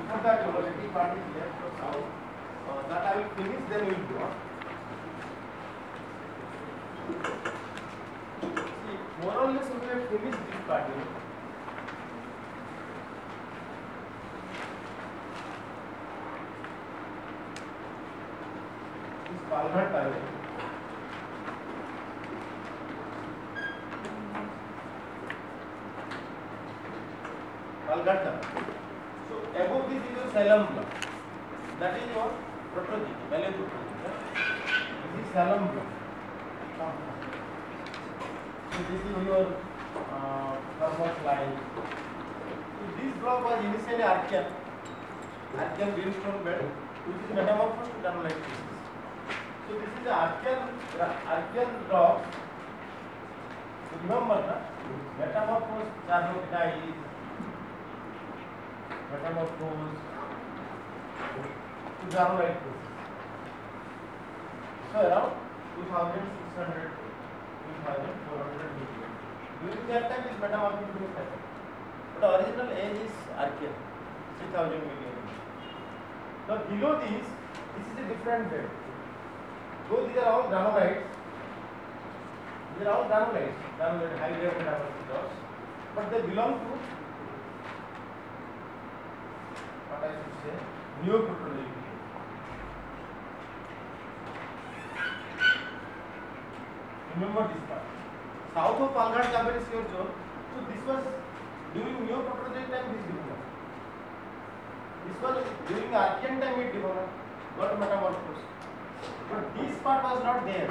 before that geology part is left or south. That I will finish, then we will go on. See, more or less we have finished this part. This Palghar tile. Palghar tile. So above this is your Salem block. That is your prototype, value prototype. This is Salem block. So this is your thermos line. So this block was initially Archean greenstone bed, which is metamorphosed to granulite pieces. So this is the Archean rock. So remember that metamorphosed charnotica is metamorphosed to granulite pieces. So around 2600 2400 million. During that time this metamorphism will happen. But the original age is Archean, 3000 million. Now below this is a different bed. Though these are all granulites, granulite high grade metamorphic, but they belong to what I should say neoproterozoic. Remember this part. South of Palghar cavern is your zone. So this was during neoproterozoic time this developed. This was during Archean time it developed, got metamorphosed. But this part was not there.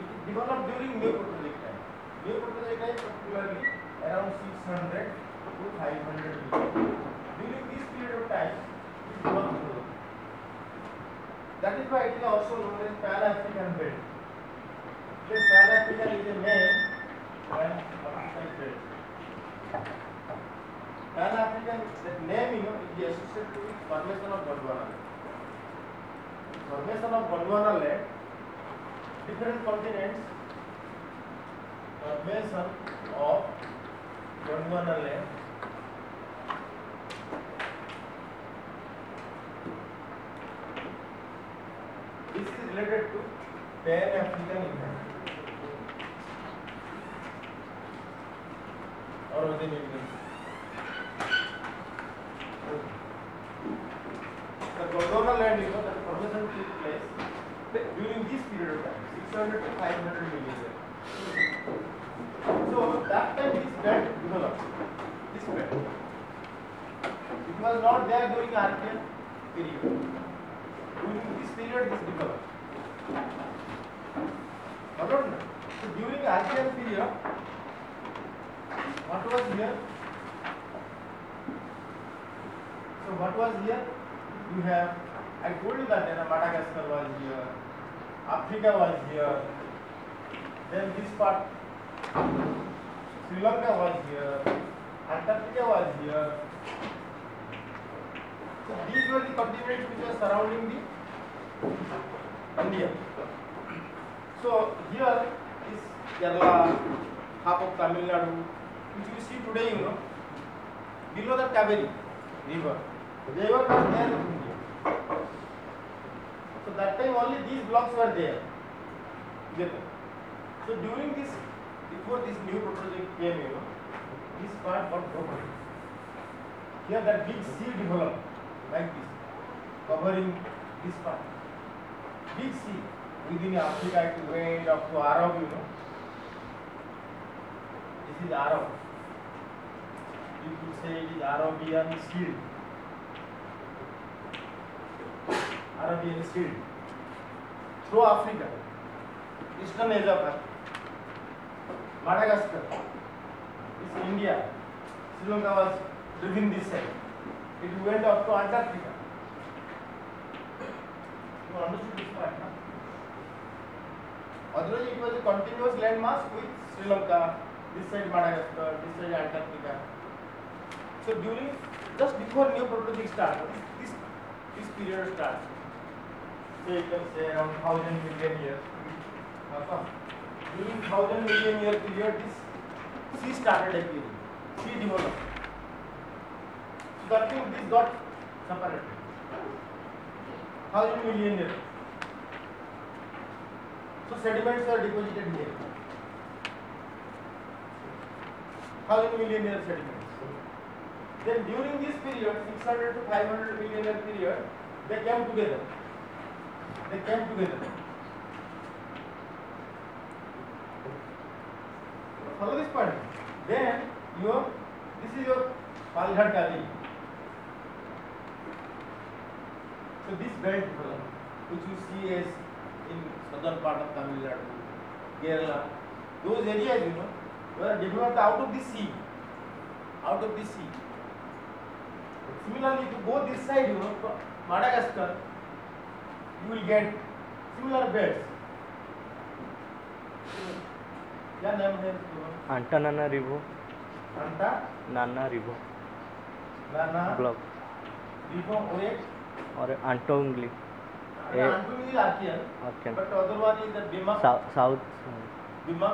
It developed during neoproterozoic time. Neoproterozoic time particularly around 600 to 500 million. During this period of time, it developed. That is why it is also known as Pan-African bed. Because Pan-African is a name and African bed. Pan-African, that name is associated with formation of Gondwana land. Formation of Gondwana land, different continents, formation of Gondwana land. This is related to Pan-African event or within Indian. The Gondwana land, that formation took place during this period of time, 600 to 500 million years. So that time this bed developed. This bed. It was not there during Archean period. During this period, this developed. So during Archean period, what was here? So what was here? You have, I told you that Madagascar was here, Africa was here, then this part, Sri Lanka was here, Antarctica was here. So these were the continents which were surrounding the India. So here is Kerala, half of Tamil Nadu, which you see today, below the Kaveri river. They were not there in India. So that time only these blocks were there. So during this, before this new protozoic came, this part got broken. Here that big sea developed like this, covering this part. Big sea within Africa it went up to Arab, This is Arab. You could say it is Arabian Sea. Arabian Sea. Through Africa, Eastern Asia, Madagascar, this is India. Sri Lanka was driven this side. It went up to Antarctica. You understood this part, no? Otherwise, it was a continuous landmass with Sri Lanka, this side Madagascar, this side Antarctica. So during, just before new protozoic started, this period starts. So you can say around 1000 million years. During 1000 million year period, this sea started appearing. Sea developed. cupping, this got separated. 1000 million years. So sediments are deposited here. 1000 million year sediments. Then during this period, 600 to 500 million year period, they came together. Follow this point. Then this is your Palghar cavity. So this belt, which you see as in southern part of Tamil Nadu, Kerala, those areas, were developed out of the sea. Similarly, if you go this side, Madagascar, you will get similar belts. क्या नाम है इसका? Antananarivo. Antananarivo. Block. Rivo और Antongli. Antongli is Archean. But other one is the Bima. South. Bima.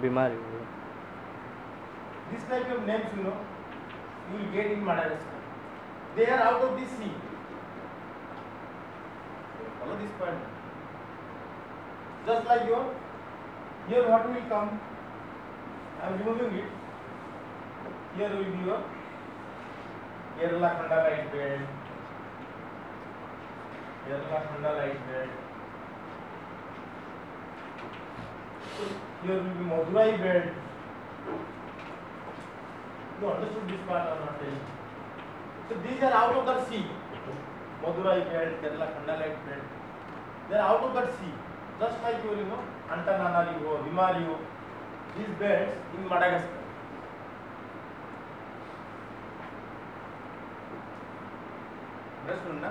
Bima. This type of names, you will get in Madagascar. They are out of the sea. Follow this point. Just like here what will come? I am removing it. Here will be your Kerala Khandalite belt. Here will be Madurai belt. You understood this part or not? So these are out of the sea. Madurai belt, Kerala Khandalite belt. They are out of the sea. Just like your, Antananarivo, Vimario, these belts in Madagascar. Understood, na?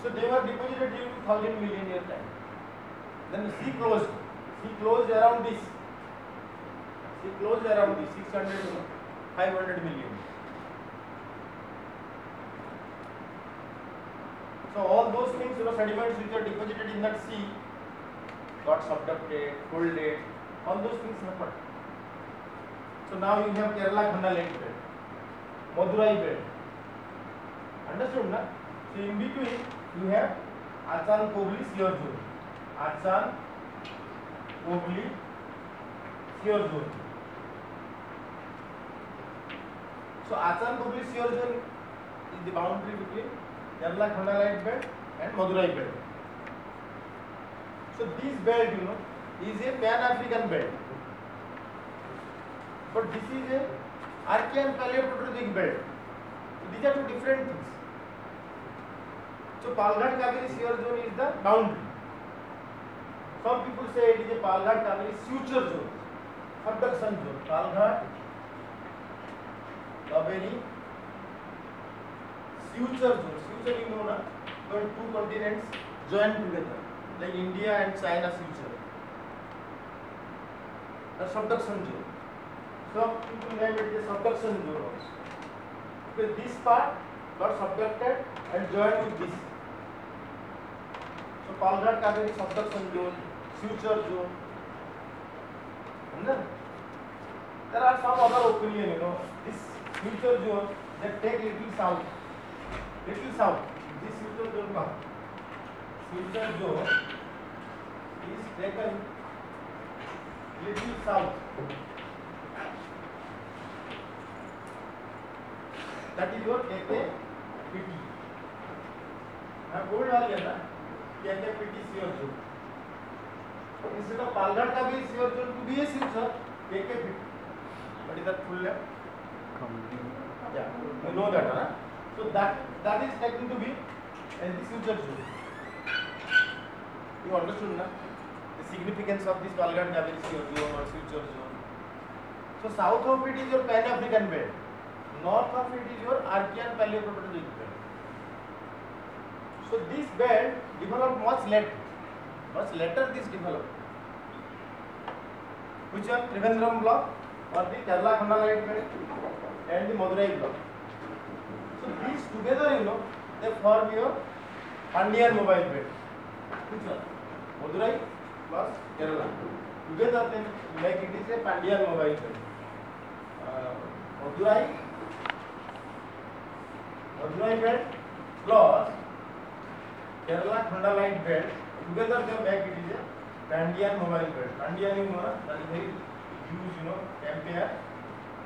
So they were deposited during 1000 million year time. Then the sea closed around this. 600 to 500 million. So all those things, sediments which are deposited in that sea got subducted, folded, all those things happened. So now you have Kerala Khandalite belt, Madurai belt. Understood, na? So in between you have Achan Kobli shear zone. So Achan Kobli shear zone is the boundary between Kerala Khandalite belt and Madurai belt. So this belt, is a Pan-African belt. But this is a Archean Paleoproterozoic belt. So these are two different things. So Palghar-Kaveri shear zone is the boundary. Some people say it is a Palghar-Kaveri suture zone, subduction zone. Palghar-Kaveri suture zone. Suture, when two continents join together, like India and China suture. The subduction zone. Some people name it as subduction zone also. Because this part got subducted and joined with this. So Palghar-Kaveri subduction zone, suture zone. There are some other opinion, this suture zone that take little south. This suture zone is taken little south. That is your KKPT. I told earlier, KKPT shear zone. Instead of Palghar-Kaveri shear zone to be a suture, KKPT. What is that full name? Yeah, you know that, huh? So that is taken to be as the suture zone. You understood, na? The significance of this Palghar-Kaveri shear zone or suture zone. So south of it is your Pan-African belt. North of it is your Archean Paleoproterozoic belt. So this belt developed much later. This developed. Which are Trivandrum block or the Kerala Khandalite belt and the Madurai block. So these together, they form your Pandian mobile belt. Which one? Madurai plus Kerala. together they make it is a Pandian mobile belt. Madurai belt plus Kerala Khandalite belt, together they make it is a Pandian mobile belt. Pandian you know, that is very huge, you know, ampere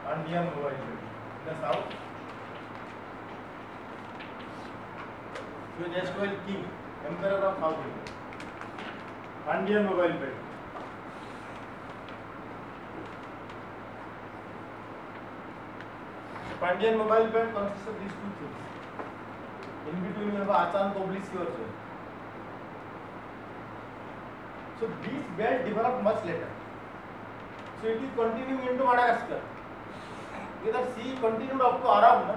Pandian mobile belt in the south. So just well king, emperor of South India. Pandian mobile belt. Pandian mobile belt consists of these two things. In between you have Achan Kobliski also. So this belt developed much later. So it is continuing into Madagascar. Either sea continued up to Arab, no?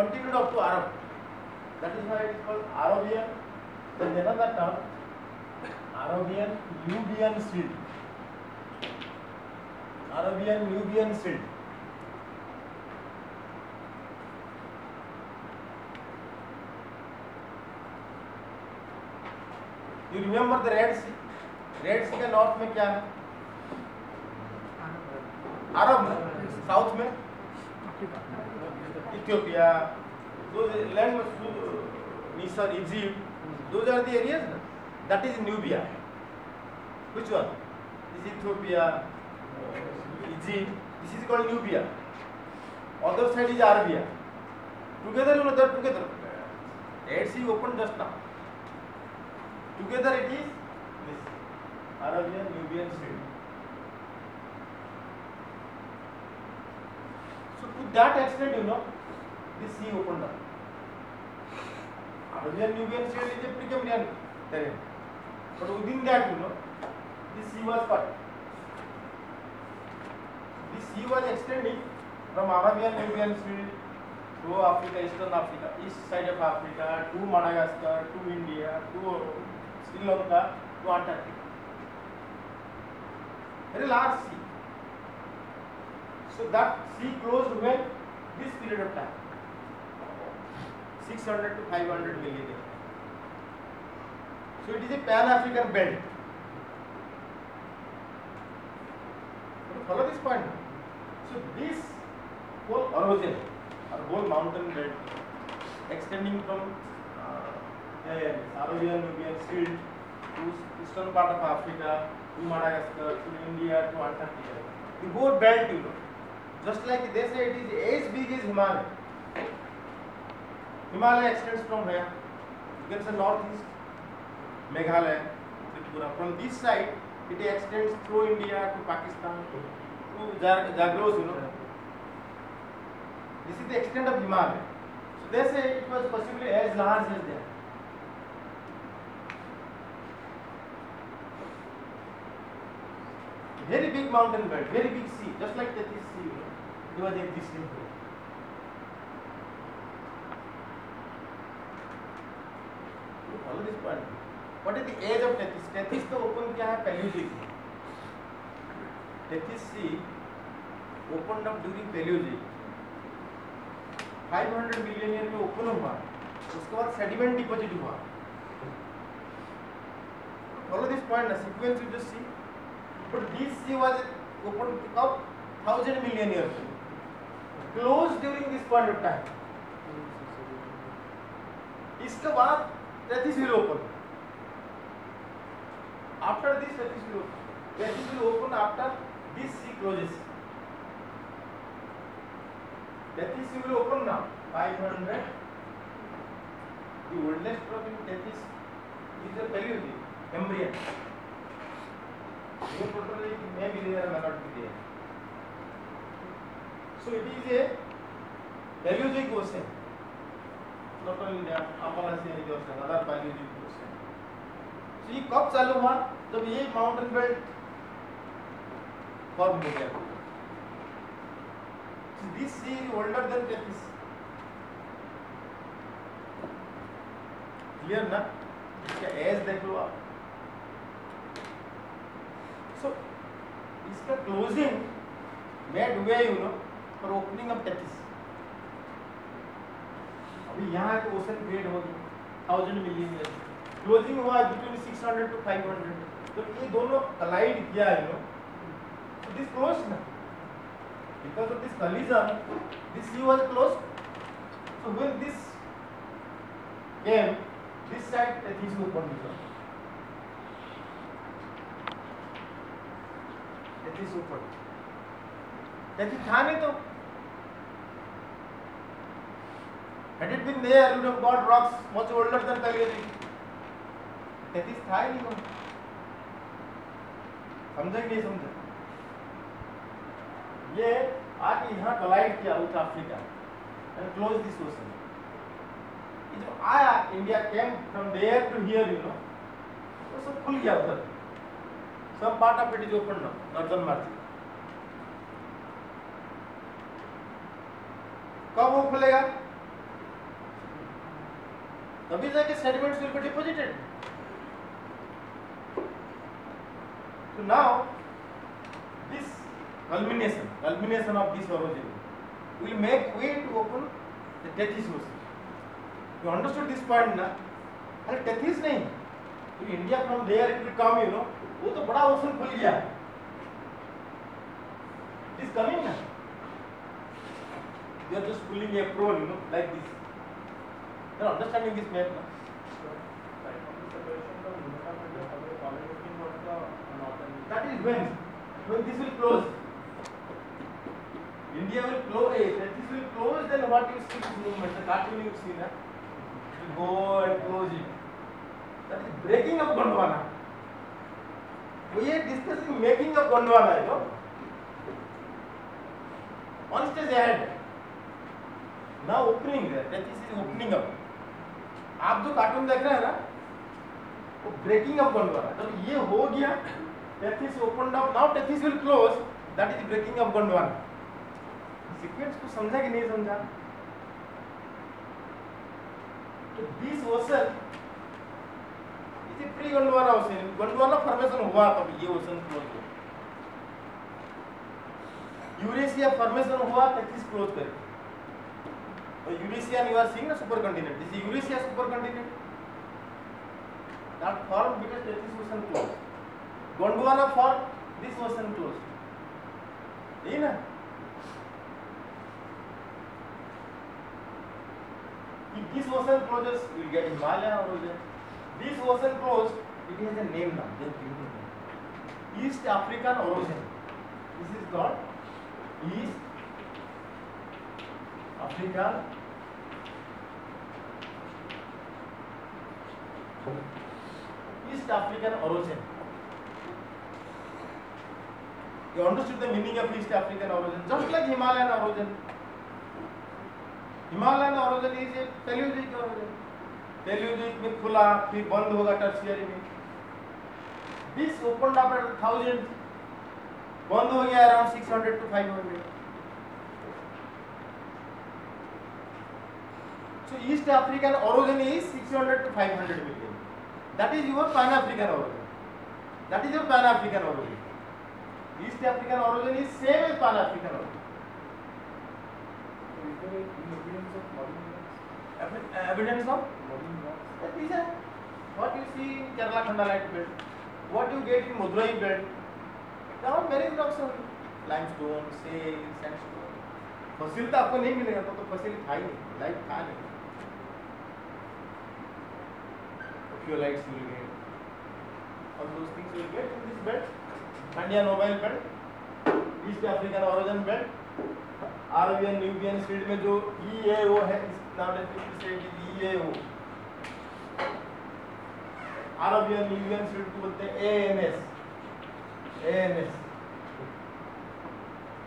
Continued up to Arab. That is why it is called Arabian. Then another term, Arabian Nubian Shield. Arabian Nubian Shield. You remember the Red Sea? Red Sea के north में क्या है? अरब में, south में Ethiopia, those land Misr, Egypt, those are the areas. That is Nubia. Which one? This is Ethiopia, Egypt. This is called Nubia. Other side is Arabia. Together, you know that together. Red Sea opened just now. Together it is this Arabian Nubian Sea. So to that extent, you know, this sea opened up. Arabian Nubian Sea is a Precambrian terrain, but within that, you know, this sea was cut. This sea was extending from Arabian Nubian Sea to Africa, Eastern Africa, east side of Africa, to Madagascar, to India, to Sri Lanka, to Antarctica. Very large sea. So that sea closed when this period of time, 600 to 500 million years. So it is a Pan-African belt. Follow this point. So this whole erosion or whole mountain belt extending from Arabian Nubian Shield to eastern part of Africa, to Madagascar, to India, to Antarctica. The whole belt, you know, just like they say, it is as big as Himalaya. Himalaya extends from where? You can say northeast, Meghalaya, Tripura. From this side, it extends through India to Pakistan, to Zagros, you know. This is the extent of Himalaya. So they say it was possibly as large as that. Very big mountain belt, very big sea, just like that is sea, you know, it was existing here. You follow this point. What is the age of Tethys? Tethys तो open क्या है? Paleogene. Tethys Sea opened up during Paleogene. 500 million year में open हुआ, उसके बाद sediment deposit हुआ. Follow this point, the sequence you just see. But this sea was opened up 1000 million years, closed during this point of time. इसके बाद Tethys will open. After this Tethys will open. Tethys will open after this sea closes. Tethys sea will open now. 500. The oldest rock in Tethys is a Paleogene, Cambrian. New totally may be there, may not be there. So it is a Paleogene ocean. Not only that, Appalachian ocean, other Paleogene ocean. So ये कब चालू हुआ? जब ये mountain belt form हो गया. So this sea is older than Tethys. Clear ना? इसका एज देख लो आप. So इसका closing made way, you know, for opening of Tethys. अभी यहाँ एक ओशन क्रिएट हो गया 1000 मिलियन ईयर. क्लोजिंग हुआ between 600 to 500. तो ये दोनों collide किया है, you know, so this closed ना, because of this collision, this sea was closed. So when this came, this side Tethys opened it up. Tethys opened. Tethys था नहीं तो. Had it been there, you would have got rocks much older than Paleolithic. Tethys था ही नहीं तो. समझे कि नहीं समझे? ये आके यहाँ collide किया South Africa and close this ocean. ये जो आया India came from there to here, you know, वो सब खुल गया उधर. Some part of it is open now, northern margin. कब वो खुलेगा? तभी जाके sediments will be deposited. So now this culmination of this erosion will make way to open the Tethys ocean. You understood this point ना? अरे Tethys नहीं, तो India from there it will come, you know, वो तो बड़ा ocean खुल गया. It is coming ना? You are just pulling a prone, you know, like this. You are understanding this map ना? That is when this will close. India will close, Tethys will close, then what you see this movement, the cartoon you see na, it will go and close it. That is breaking of Gondwana. We are discussing making of Gondwana, you know. One stage ahead. Now opening there, Tethys is opening up. आप जो cartoon देख रहे हैं ना, वो breaking of Gondwana. जब ये हो गया, Tethys opened up. Now Tethys will close. That is breaking of Gondwana. Sequence को समझा कि नहीं समझा? तो this ocean is a pre-Gondwana ocean. Gondwana formation हुआ तब ये ocean close हुआ. यूरेशिया formation हुआ Tethys close करके. और यूरेशिया you are seeing ना supercontinent. This is Eurasia supercontinent. That formed because Tethys ocean closed. Gondwana formed this ocean closed. यही ना? If this ocean closes, you will get Himalayan erosion. This ocean closed, it has a name now. They have given it name. East African erosion. This is called East African erosion. You understood the meaning of East African erosion, just like Himalayan erosion. Himalayan erosion is a Paleozoic erosion. Paleozoic में खुला फिर बंद होगा tertiary में. This opened up at 1000, बंद हो गया around 600 to 500. So East African erosion is 600 to 500 million. That is your Pan-African erosion. That is your Pan-African erosion. East African erosion is same as Pan-African erosion. Evidence of these are what you see in Kerala Khandalite belt, what you get in Madurai belt. There are many rocks only, limestone, shale, sandstone. फसिल तो आपको नहीं मिलेगा, तो फसिल था ही नहीं, life था नहीं. Ophiolites you will get, all those things you will get in this belt. Andean mobile belt, East African origin belt. Arabian Nubian state में जो EAO है, nowadays people say it is EAO. Arabian Nubian state को बोलते हैं ANS.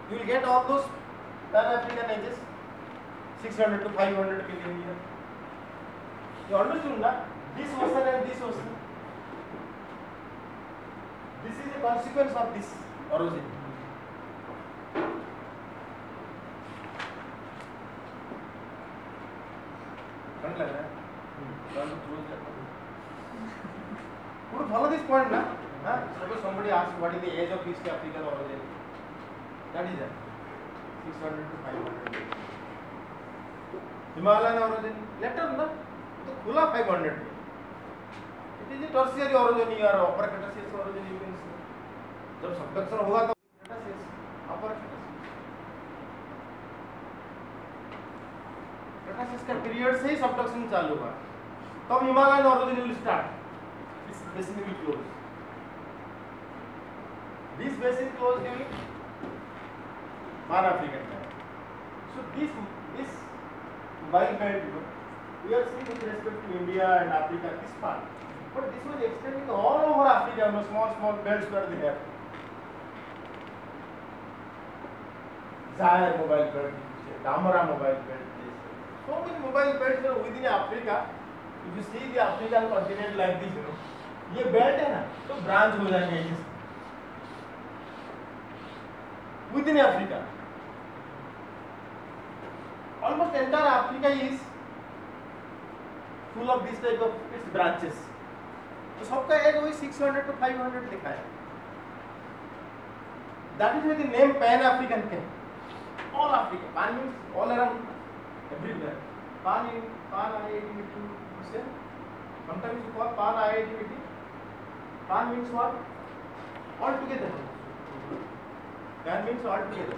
You will get all those Pan-African ages, 600 to 500 million years. You understood ना? This ocean and this ocean. This is a consequence of this erosion. लग रहा है would follow this point na. Suppose somebody asks what is the age of East African origin, that is it, 600 to 500. Himalayan origin later na, तो खुला 500 में. It is a tertiary orogeny or upper Cretaceous orogeny, you can say. जब subduction होगा तो Cretaceous, upper Cretaceous. Cretaceous का period से ही subduction चालू हुआ. तब Himalayan orogeny will start. This basin will close. This basin closed during Pan-African time. So this wild belt, we are seeing with respect to India and Africa, this part. But this was extending all over Africa, small belts were there. Zaire mobile belt, Damara mobile belt, so many mobile belts were within Africa. If you see the African continent like this, ये belt है ना, तो branch हो जाएंगे इससे. Within Africa, almost entire Africa is full of this type of its branches. तो सबका as वही 600 to 500 लिखा है. That is why the name Pan African came. All Africa. Pan means all around, everywhere. Pan IIT meeting. Sometimes you call Pan IIT meeting. Pan means what? All together. Pan means all together.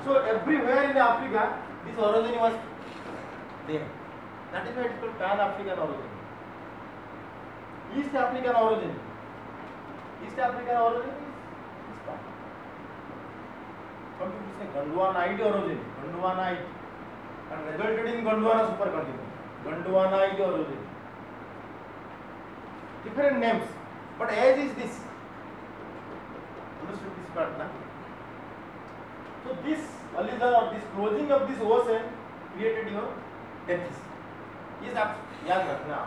So everywhere in Africa, this orogeny was there. That is why it is called Pan African orogeny. East African orogeny. East African orogeny is this part. Some people say Gondwanite orogeny. Gondwanite. And resulted in Gondwana supercontinent. Gondwanite orogeny. Different names. But age is this. Understood this part, na? So this allusion or this closing of this ocean created your death. Yes, आप याद रखना.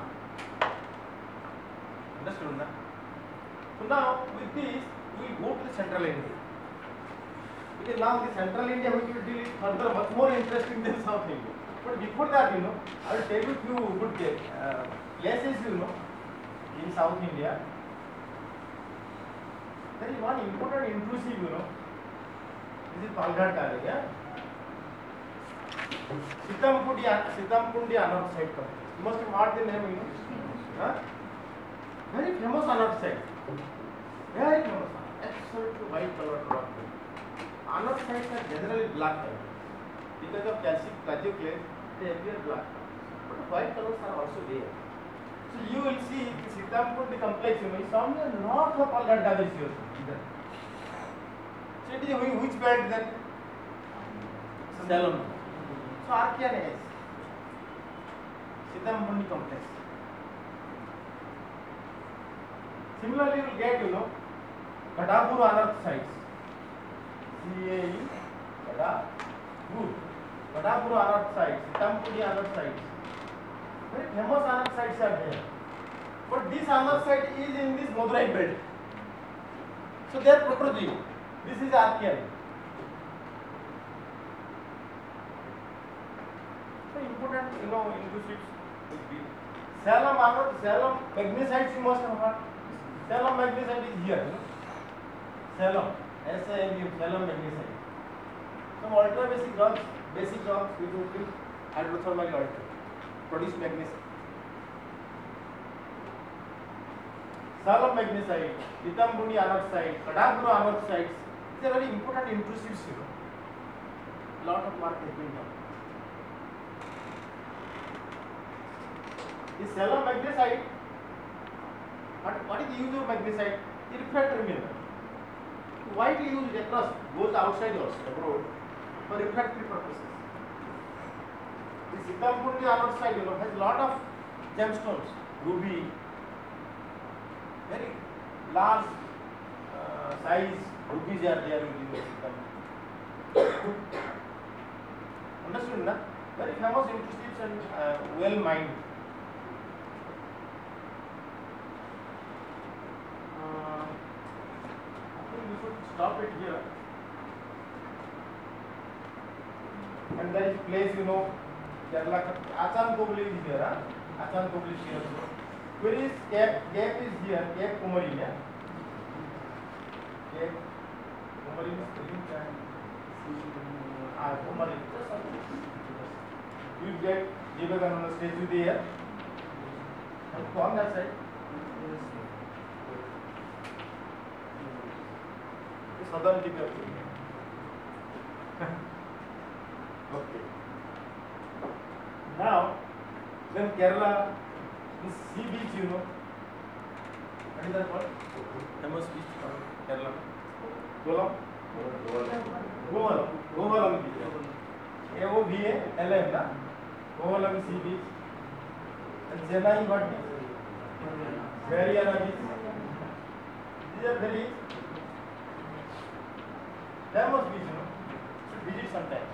Understood ना? So now with this we will go to the central India. Because now the central India we will deal further much more interesting than South India. But before that, I will tell you few good places, in South India. There is one important intrusive, this is Palghat Valley, yeah? Sitampundi Anarth site. You must have heard the name, Huh? Very famous Anarth site. Very famous. Absolutely white colored rock. Anarth sites are generally black color. Because of calcium plateau clay, they appear black. But white colors are also there. So you will see the Sitampundi complex, somewhere north of Palghat Valley. So it is which belt then? Salem. So Archean is Sitampundi complex. Similarly, you will get, Kadapur Anarth sites. CAE, Kadapur Anarth sites, Sitampundi Anarth sites. Very famous Anarth sites are there. But this Anarth site is in this Madurai belt. So they are protrusive. This is Archean. So important, intrusives would be Salem magnesites you must have heard. Salem magnesite is here. Salem, SALM, Salem magnesite. Some ultra basic rocks which will be hydrothermally altered, produce magnesite. Salem magnesite, Sitampundi Anarth site, Kadapur Anarth sites. These are very important intrusives. Lot of work has been done. This Salem magnesite, what is the use of magnesite? The refractory mineral. Widely used across, goes outside also, abroad, for refractory purposes. The Sitampundi Anarth site, has a lot of gemstones, ruby, very large size rubies are there within the Sitampundi. Understood, na? Very famous intrusives and well mined. Stop it here. And there is place, Kerala, Achan Kobli is here. Achan Kobli is here. Where is Cape is here, Cape Kumar, yeah? Cape Kumar is Kumar. You get Vivekananda statue there. And on that side. The southern tip of India. Okay. Now, then Kerala, the sea beach, you know. What is that called? Famous beach from Kerala. Kolam? Kovalam beach. KOVALM, na? Kovalam sea beach. And Chennai, what beach? Mariana beach. These are very famous beach, you know. Should visit sometime.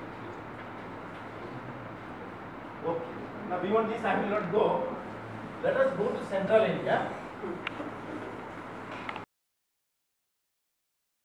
Okay. Now beyond this I will not go. Let us go to Central India.